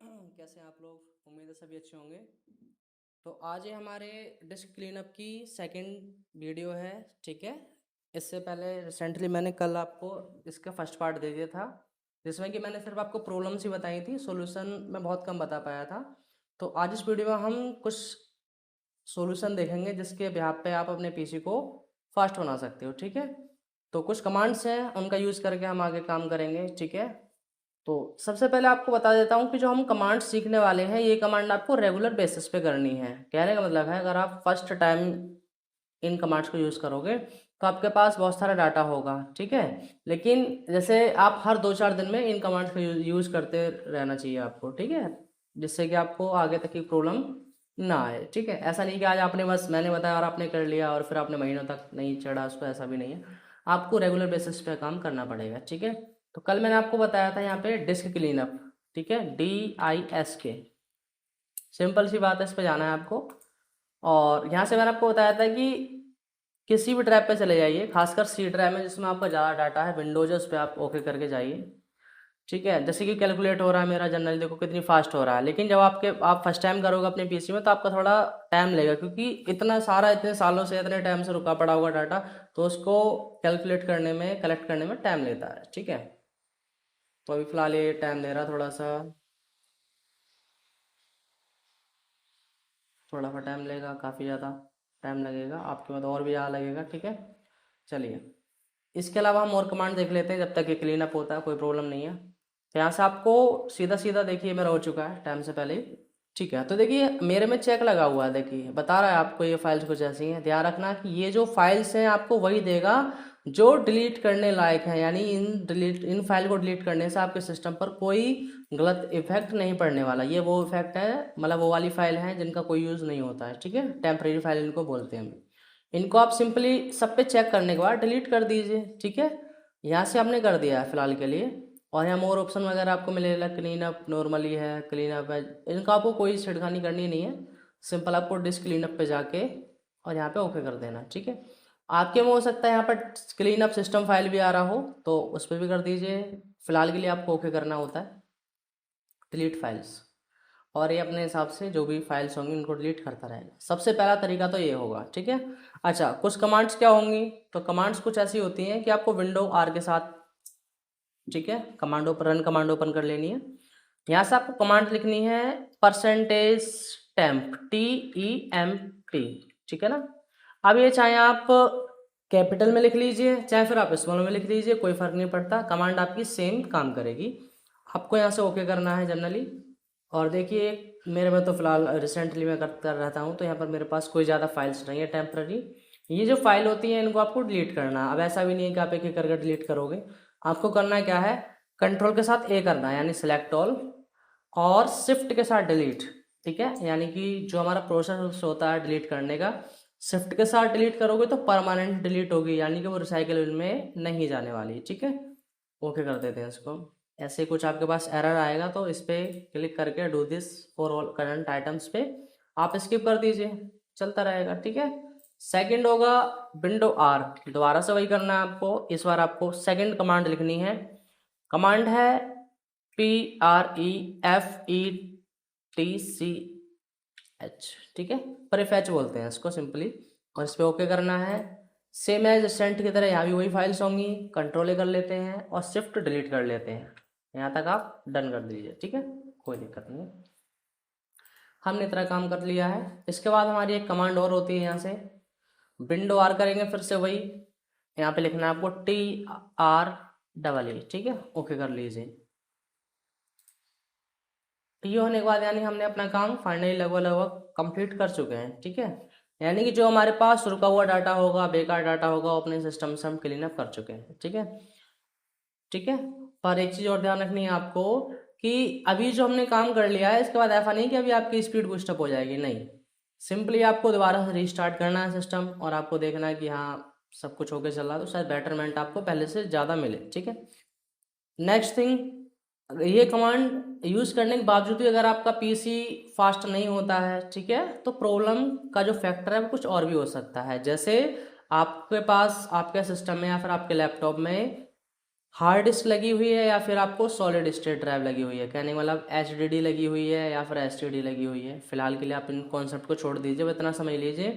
कैसे हैं आप लोग? उम्मीद है सभी अच्छे होंगे। तो आज ये हमारे डिस्क क्लीनअप की सेकंड वीडियो है। ठीक है, इससे पहले रिसेंटली मैंने कल आपको इसका फर्स्ट पार्ट दे दिया था, जिसमें कि मैंने सिर्फ आपको प्रॉब्लम्स ही बताई थी, सॉल्यूशन मैं बहुत कम बता पाया था। तो आज इस वीडियो में हम कुछ सॉल्यूशन देखेंगे जिसके बिहाफ पे आप अपने पीसी को फास्ट बना सकते हो। ठीक है, तो कुछ कमांड्स हैं, उनका यूज़ करके हम आगे काम करेंगे। ठीक है, तो सबसे पहले आपको बता देता हूँ कि जो हम कमांड सीखने वाले हैं, ये कमांड आपको रेगुलर बेसिस पे करनी है। कहने का मतलब है, अगर आप फर्स्ट टाइम इन कमांड्स को यूज़ करोगे तो आपके पास बहुत सारा डाटा होगा। ठीक है, लेकिन जैसे आप हर 2-4 दिन में इन कमांड्स का यूज़ करते रहना चाहिए आपको। ठीक है, जिससे कि आपको आगे तक की प्रॉब्लम ना आए। ठीक है, ऐसा नहीं कि आज आपने बस मैंने बताया और आपने कर लिया और फिर आपने महीनों तक नहीं चढ़ा उसको, ऐसा भी नहीं है। आपको रेगुलर बेसिस पे काम करना पड़ेगा। ठीक है, तो कल मैंने आपको बताया था यहाँ पे डिस्क क्लीनअप। ठीक है, DISK, सिंपल सी बात है, इस पे जाना है आपको। और यहाँ से मैंने आपको बताया था कि किसी भी ड्राइव पे चले जाइए, खासकर सी ड्राइव में जिसमें आपका ज़्यादा डाटा है, विंडोज है, उस पर आप ओके करके जाइए। ठीक है, जैसे कि कैलकुलेट हो रहा है मेरा जनरली, देखो कितनी फास्ट हो रहा है। लेकिन जब आप फर्स्ट टाइम करोगे अपने पीसी में तो आपका थोड़ा टाइम लगेगा, क्योंकि इतना सारा इतने सालों से इतने टाइम से रुका पड़ा होगा डाटा, तो उसको कैलकुलेट करने में, कलेक्ट करने में टाइम लेता है। ठीक है, तो अभी फ़िलहाल ये टाइम ले रहा थोड़ा सा, थोड़ा सा टाइम लेगा, काफ़ी ज़्यादा टाइम लगेगा आपके में, तो और भी ज़्यादा लगेगा। ठीक है, चलिए, इसके अलावा हम और कमांड देख लेते हैं जब तक ये क्लीन अप होता है, कोई प्रॉब्लम नहीं है। तो यहाँ से आपको सीधा सीधा देखिए मेरा हो चुका है टाइम से पहले ही। ठीक है, तो देखिए मेरे में चेक लगा हुआ है, देखिए बता रहा है आपको ये फाइल्स कुछ ऐसी हैं। ध्यान रखना कि ये जो फाइल्स हैं आपको वही देगा जो डिलीट करने लायक है, यानी इन फाइल को डिलीट करने से आपके सिस्टम पर कोई गलत इफेक्ट नहीं पड़ने वाला। ये वो इफेक्ट है, मतलब वो वाली फाइल है जिनका कोई यूज़ नहीं होता है। ठीक है, टेम्परेरी फाइल इनको बोलते हैं हम। इनको आप सिंपली सब पे चेक करने के बाद डिलीट कर दीजिए। ठीक है, यहाँ से आपने कर दिया है फिलहाल के लिए। और यहाँ मोर ऑप्शन वगैरह आपको मिलेगा, क्लीन अप नॉर्मली है, क्लीन अप है, इनका आपको कोई छिड़खानी करनी नहीं है। सिंपल आपको डिस्क क्लीन अप पे जाके और यहाँ पे ओके कर देना। ठीक है, आपके में हो सकता है यहाँ पर क्लीन अप सिस्टम फाइल भी आ रहा हो, तो उस पर भी कर दीजिए। फिलहाल के लिए आपको ओके करना होता है डिलीट फाइल्स, और ये अपने हिसाब से जो भी फाइल्स होंगी उनको डिलीट करता रहेगा। सबसे पहला तरीका तो ये होगा। ठीक है, अच्छा, कुछ कमांड्स क्या होंगी, तो कमांड्स कुछ ऐसी होती हैं कि आपको विंडो आर के साथ, ठीक है, command open, run command open कर लेनी है। यहाँ से आपको कमांड लिखनी है परसेंटेज टेम्प, TEMP। ठीक है ना, अब ये चाहे आप कैपिटल में लिख लीजिए चाहे फिर आप स्मॉल में लिख लीजिए, कोई फर्क नहीं पड़ता, कमांड आपकी सेम काम करेगी। आपको यहाँ से ओके करना है जनरली। और देखिए मेरे में तो फिलहाल रिसेंटली मैं करता रहता हूँ, तो यहाँ पर मेरे पास कोई ज़्यादा फाइल्स नहीं है टेम्प्ररी। ये जो फाइल होती है इनको आपको डिलीट करना है। अब ऐसा भी नहीं है कि आप एक एक करके डिलीट करोगे, आपको करना क्या है, कंट्रोल के साथ ए करना है, यानी सिलेक्ट ऑल, और शिफ्ट के साथ डिलीट। ठीक है, यानी कि जो हमारा प्रोसेस होता है डिलीट करने का, शिफ्ट के साथ डिलीट करोगे तो परमानेंट डिलीट होगी, यानी कि वो रिसाइकल बिन में नहीं जाने वाली। ठीक है, ओके कर देते हैं इसको। ऐसे कुछ आपके पास एरर आएगा तो इस पर क्लिक करके do this for all current items पे आप स्किप कर दीजिए, चलता रहेगा। ठीक है, सेकंड होगा विंडो आर, दोबारा से वही करना है आपको। इस बार आपको सेकंड कमांड लिखनी है, कमांड है PREFETCH। ठीक है, प्रीफेच बोलते हैं इसको सिंपली, और इस पर ओके करना है। सेम एज सेंट की तरह यहाँ भी वही फाइल्स होंगी, कंट्रोल ए कर लेते हैं और शिफ्ट डिलीट कर लेते हैं। यहाँ तक आप डन कर दीजिए। ठीक है, कोई दिक्कत नहीं है, हमने इतना काम कर लिया है। इसके बाद हमारी एक कमांड और होती है, यहाँ से विंडो आर करेंगे, फिर से वही यहाँ पे लिखना है आपको TREE। ठीक है, ओके कर लीजिए। ये होने के बाद यानी हमने अपना काम फाइनली लगभग लगभग कंप्लीट कर चुके हैं। ठीक है, यानी कि जो हमारे पास रुका हुआ डाटा होगा, बेकार डाटा होगा, वो अपने सिस्टम से हम क्लीन अप कर चुके हैं। ठीक है, ठीक है, पर एक चीज़ और ध्यान रखनी है आपको कि अभी जो हमने काम कर लिया है, इसके बाद ऐसा नहीं कि अभी आपकी स्पीड बूस्टअप हो जाएगी, नहीं। सिंपली आपको दोबारा से रीस्टार्ट करना है सिस्टम, और आपको देखना है कि हाँ सब कुछ होके चल रहा है, तो शायद बेटरमेंट आपको पहले से ज़्यादा मिले। ठीक है, नेक्स्ट थिंग, ये कमांड यूज़ करने के बावजूद भी अगर आपका पीसी फास्ट नहीं होता है, ठीक है, तो प्रॉब्लम का जो फैक्टर है वो कुछ और भी हो सकता है। जैसे आपके पास आपके सिस्टम में या फिर आपके लैपटॉप में हार्ड डिस्क लगी हुई है या फिर आपको सॉलिड स्टेट ड्राइव लगी हुई है, कहने का मतलब HDD लगी हुई है या फिर SSD लगी हुई है। फिलहाल के लिए आप इन कॉन्सेप्ट को छोड़ दीजिए, इतना समझ लीजिए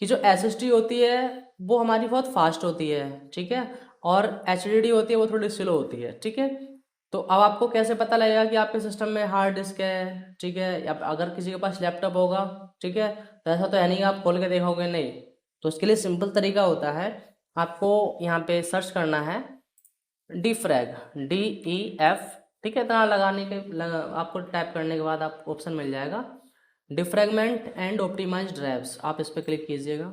कि जो SSD होती है वो हमारी बहुत फास्ट होती है, ठीक है, और HDD होती है वो थोड़ी स्लो होती है, ठीक है। तो अब आपको कैसे पता लगेगा कि आपके सिस्टम में हार्ड डिस्क है, ठीक है, या अगर किसी के पास लैपटॉप होगा, ठीक है, तो ऐसा तो है नहीं आप खोल के देखोगे नहीं। तो उसके लिए सिंपल तरीका होता है, आपको यहाँ पे सर्च करना है DFrag, DEF, ठीक है, इतना लगाने के आपको टाइप करने के बाद आपको ऑप्शन मिल जाएगा डिफ्रैगमेंट एंड ऑप्टिमाइज ड्राइव्स, आप इस पर क्लिक कीजिएगा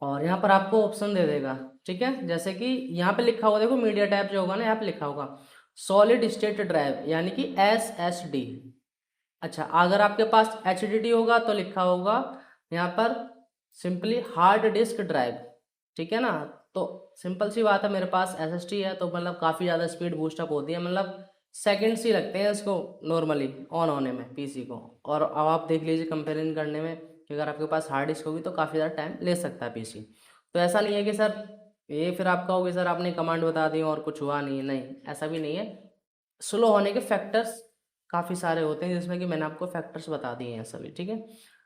और यहाँ पर आपको ऑप्शन दे देगा, ठीक है। जैसे कि यहाँ पे लिखा होगा, देखो मीडिया टाइप जो होगा ना, यहाँ पे लिखा होगा सॉलिड स्टेट ड्राइव यानी कि SSD। अच्छा, अगर आपके पास HDD होगा तो लिखा होगा यहाँ पर सिंपली हार्ड डिस्क ड्राइव, ठीक है ना। तो सिंपल सी बात है, मेरे पास SSD है तो मतलब काफ़ी ज़्यादा स्पीड बूस्टअप होती है, मतलब सेकंड्स ही लगते हैं इसको नॉर्मली ऑन होने में PC को। और अब आप देख लीजिए कंपेरिजन करने में कि अगर आपके पास हार्ड डिस्क होगी तो काफ़ी ज़्यादा टाइम ले सकता है PC। तो ऐसा नहीं है कि सर ये फिर आप कहोगे सर आपने कमांड बता दी और कुछ हुआ नहीं, नहीं ऐसा भी नहीं है। स्लो होने के फैक्टर्स काफ़ी सारे होते हैं जिसमें कि मैंने आपको फैक्टर्स बता दिए हैं सभी, ठीक है।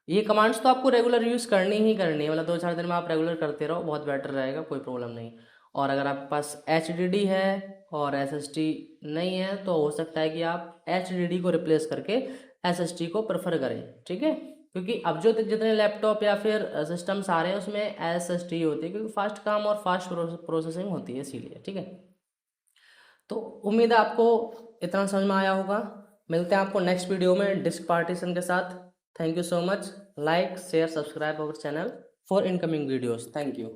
ये कमांड्स तो आपको रेगुलर यूज़ करनी ही करनी है, मतलब 2-4 दिन में आप रेगुलर करते रहो, बहुत बेटर रहेगा, कोई प्रॉब्लम नहीं। और अगर आपके पास HDD है और SSD नहीं है तो हो सकता है कि आप HDD को रिप्लेस करके SSD को प्रेफर करें, ठीक है। क्योंकि अब जो जितने लैपटॉप या फिर सिस्टम्स आ रहे हैं उसमें SSD होती है, क्योंकि फास्ट काम और फास्ट प्रोसेसिंग होती है इसीलिए, ठीक है। तो उम्मीद है आपको इतना समझ में आया होगा। मिलते हैं आपको नेक्स्ट वीडियो में डिस्क पार्टीशन के साथ। Thank you so much. Like share subscribe our channel for incoming videos. Thank you.